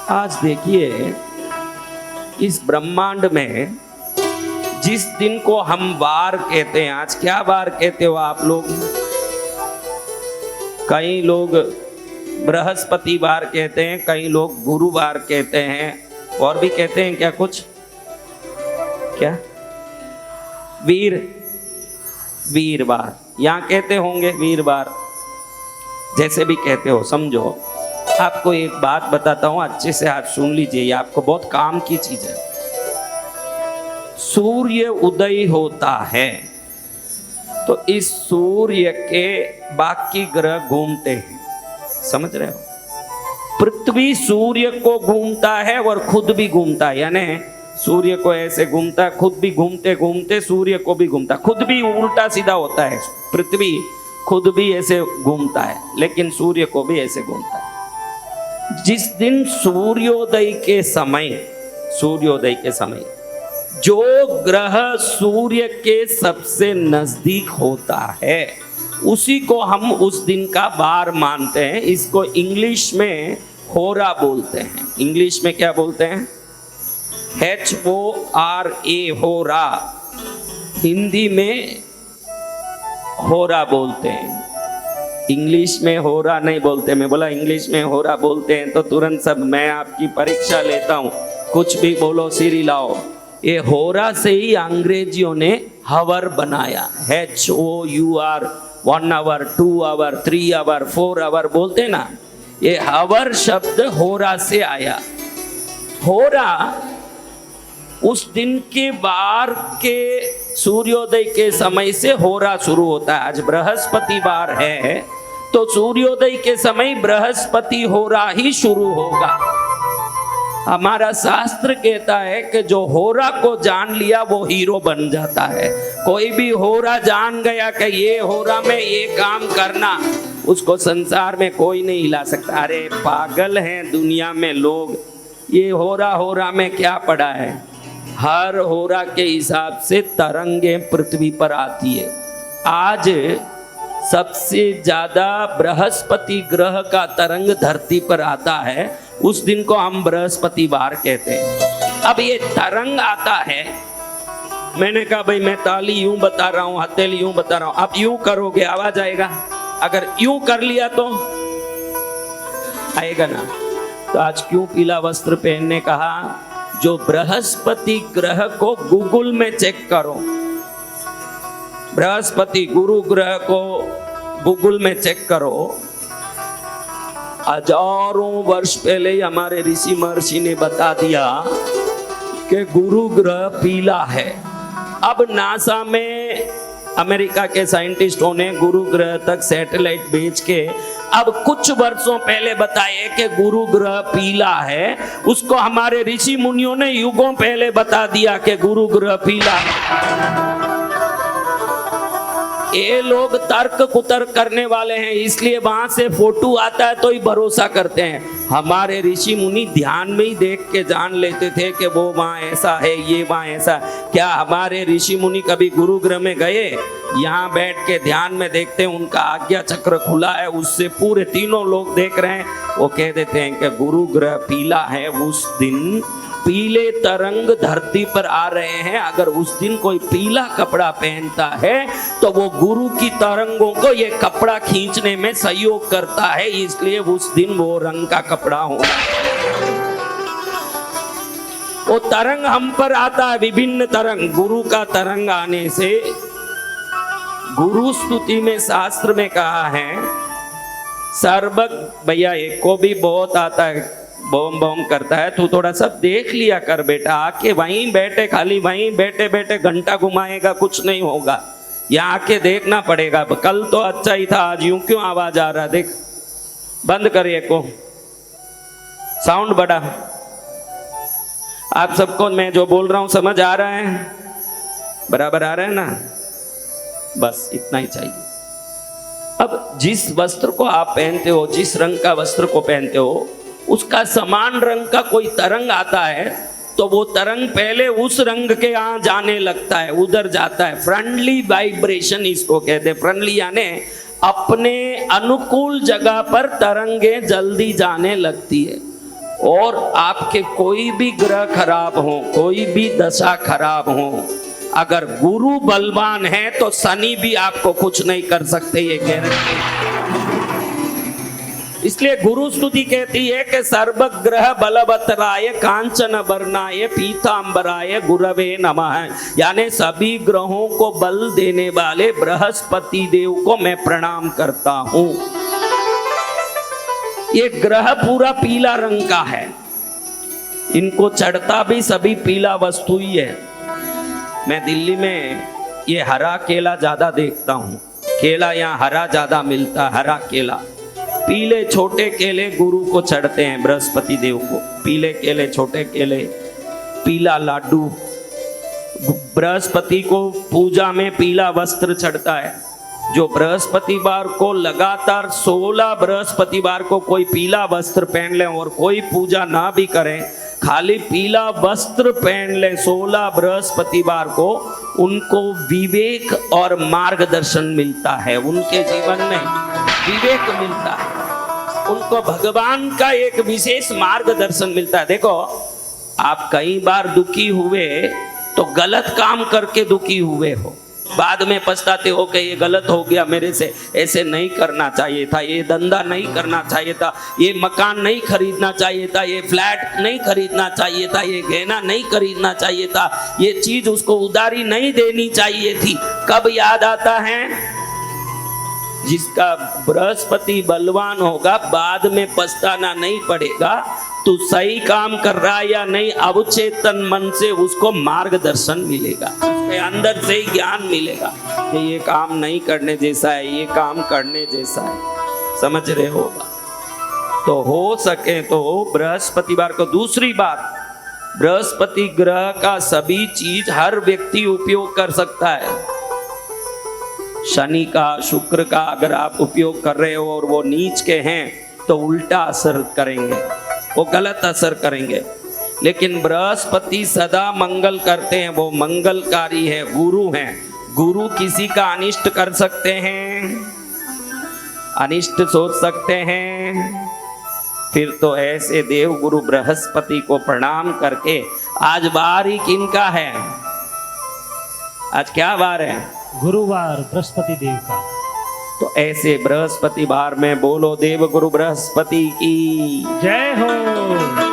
आज देखिए इस ब्रह्मांड में जिस दिन को हम वार कहते हैं, आज क्या वार कहते हो आप लोग? कई लोग बृहस्पति वार कहते हैं, कई लोग गुरुवार कहते हैं, और भी कहते हैं क्या कुछ? क्या? वीरवार यहाँ कहते होंगे, वीरवार जैसे भी कहते हो समझो। आपको एक बात बताता हूं, अच्छे से आप सुन लीजिए, ये आपको बहुत काम की चीज है। सूर्य उदय होता है तो इस सूर्य के बाकी ग्रह घूमते हैं, समझ रहे हो? पृथ्वी सूर्य को घूमता है और खुद भी घूमता है, यानी सूर्य को ऐसे घूमता है, खुद भी घूमते घूमते सूर्य को भी घूमता है, खुद भी उल्टा सीधा होता है। पृथ्वी खुद भी ऐसे घूमता है लेकिन सूर्य को भी ऐसे घूमता है। जिस दिन सूर्योदय के समय जो ग्रह सूर्य के सबसे नजदीक होता है उसी को हम उस दिन का वार मानते हैं। इसको इंग्लिश में होरा बोलते हैं। इंग्लिश में क्या बोलते हैं? HORA, होरा। हिंदी में होरा बोलते हैं, इंग्लिश में होरा नहीं बोलते। मैं बोला इंग्लिश में होरा बोलते हैं तो तुरंत सब मैं आपकी परीक्षा लेता हूँ, कुछ भी बोलो सिरी लाओ। ये होरा से ही अंग्रेजियों ने हवर बनाया, HOUR, 1 hour, 2 hour, 3 hour, 4 hour बोलते ना, ये हवर शब्द होरा से आया। होरा उस दिन के वार के सूर्योदय के समय से होरा शुरू होता है। आज बृहस्पतिवार है तो सूर्योदय के समय बृहस्पति होरा ही शुरू होगा। हमारा शास्त्र कहता है कि जो होरा को जान लिया वो हीरो बन जाता है। कोई भी होरा जान गया कि ये होरा में ये काम करना, उसको संसार में कोई नहीं हिला सकता। अरे पागल हैं दुनिया में लोग, ये होरा में क्या पड़ा है? हर होरा के हिसाब से तरंगे पृथ्वी पर आती है। आज सबसे ज्यादा बृहस्पति ग्रह का तरंग धरती पर आता है, उस दिन को हम बृहस्पतिवार कहते हैं। अब ये तरंग आता है, मैंने कहा भाई मैं ताली यूं बता रहा हूं, हथेली यूं बता रहा हूं, आप यूं करोगे आवाज आएगा? अगर यूं कर लिया तो आएगा ना। तो आज क्यों पीला वस्त्र पहनने कहा? जो बृहस्पति ग्रह को गूगल में चेक करो, बृहस्पति गुरु ग्रह को गूगल में चेक करो। हजारों वर्ष पहले ही हमारे ऋषि महर्षि ने बता दिया कि गुरु ग्रह पीला है। अब नासा में अमेरिका के साइंटिस्टों ने गुरु ग्रह तक सैटेलाइट भेज के अब कुछ वर्षों पहले बताए कि गुरु ग्रह पीला है। उसको हमारे ऋषि मुनियों ने युगों पहले बता दिया कि गुरु ग्रह पीला है। ये लोग तर्क कुतर्क करने वाले हैं, इसलिए वहां से फोटो आता है तो ही भरोसा करते हैं। हमारे ऋषि मुनि ध्यान में ही देख के जान लेते थे कि वो वहां ऐसा है, ये वहां ऐसा। क्या हमारे ऋषि मुनि कभी गुरु ग्रह में गए? यहाँ बैठ के ध्यान में देखते हैं, उनका आज्ञा चक्र खुला है, उससे पूरे तीनों लोग देख रहे हैं, वो कह देते हैं कि गुरु ग्रह पीला है। उस दिन पीले तरंग धरती पर आ रहे हैं। अगर उस दिन कोई पीला कपड़ा पहनता है तो वो गुरु की तरंगों को ये कपड़ा खींचने में सहयोग करता है, इसलिए उस दिन वो रंग का कपड़ा हो। वो तरंग हम पर आता है, विभिन्न तरंग। गुरु का तरंग आने से गुरु स्तुति में शास्त्र में कहा है, सर्वज्ञ भैया एक को भी बहुत आता है, बम बम करता है, तू थोड़ा सा देख लिया कर बेटा, आके वहीं बैठे, खाली वहीं बैठे बैठे घंटा घुमाएगा कुछ नहीं होगा, यहाँ आके देखना पड़ेगा। कल तो अच्छा ही था, आज यूं क्यों आवाज आ रहा? देख, बंद करिए को साउंड बड़ा। आप सबको मैं जो बोल रहा हूं समझ आ रहा है? बराबर आ रहा है ना? बस इतना ही चाहिए। अब जिस वस्त्र को आप पहनते हो, जिस रंग का वस्त्र को पहनते हो, उसका समान रंग का कोई तरंग आता है तो वो तरंग पहले उस रंग के यहाँ जाने लगता है, उधर जाता है। फ्रेंडली वाइब्रेशन इसको कहते हैं। फ्रेंडली यानी अपने अनुकूल जगह पर तरंगे जल्दी जाने लगती है। और आपके कोई भी ग्रह खराब हो, कोई भी दशा खराब हो, अगर गुरु बलवान है तो शनि भी आपको कुछ नहीं कर सकते, ये गारंटी। इसलिए गुरु स्तुति कहती है कि सर्वग्रह बलवतराय कांचन वर्णाय पीतांबराय गुरवे नमः, यानी सभी ग्रहों को बल देने वाले बृहस्पति देव को मैं प्रणाम करता हूं। ये ग्रह पूरा पीला रंग का है, इनको चढ़ता भी सभी पीला वस्तु ही है। मैं दिल्ली में ये हरा केला ज्यादा देखता हूँ, केला यहाँ हरा ज्यादा मिलता, हरा केला। पीले छोटे केले गुरु को चढ़ते हैं, बृहस्पति देव को, पीले केले, छोटे केले, पीला लाडू। बृहस्पति को पूजा में पीला वस्त्र चढ़ता है। जो बृहस्पतिवार को लगातार 16 बृहस्पतिवार को कोई पीला वस्त्र पहन ले और कोई पूजा ना भी करें, खाली पीला वस्त्र पहन ले 16 बृहस्पतिवार को, उनको विवेक और मार्गदर्शन मिलता है, उनके जीवन में विवेक मिलता है, उनको भगवान का एक विशेष मार्गदर्शन मिलता है। देखो, आप कई बार दुखी हुए तो गलत काम करके दुखी हुए हो, बाद में पछताते हो कि ये गलत हो गया मेरे से, ऐसे नहीं करना चाहिए था, ये धंधा नहीं करना चाहिए था, ये मकान नहीं खरीदना चाहिए था, ये फ्लैट नहीं खरीदना चाहिए था, ये गहना नहीं खरीदना चाहिए था, ये चीज उसको उधारी नहीं देनी चाहिए थी। कब याद आता है? जिसका बृहस्पति बलवान होगा, बाद में पछताना नहीं पड़ेगा। तू सही काम कर रहा है या नहीं, अवचेतन मन से उसको मार्गदर्शन मिलेगा, उसके अंदर से ही ज्ञान मिलेगा कि ये काम नहीं करने जैसा है, ये काम करने जैसा है। समझ रहे हो? तो हो सके तो बृहस्पतिवार को। दूसरी बात, बृहस्पति ग्रह का सभी चीज हर व्यक्ति उपयोग कर सकता है। शनि का, शुक्र का अगर आप उपयोग कर रहे हो और वो नीच के हैं तो उल्टा असर करेंगे, वो गलत असर करेंगे। लेकिन बृहस्पति सदा मंगल करते हैं, वो मंगलकारी है, गुरु हैं। गुरु किसी का अनिष्ट कर सकते हैं, अनिष्ट सोच सकते हैं। फिर तो ऐसे देव गुरु बृहस्पति को प्रणाम करके, आज वार ही किनका है? आज क्या वार है? गुरुवार, बृहस्पति देव का। तो ऐसे बृहस्पति वार में बोलो देव गुरु बृहस्पति की जय हो।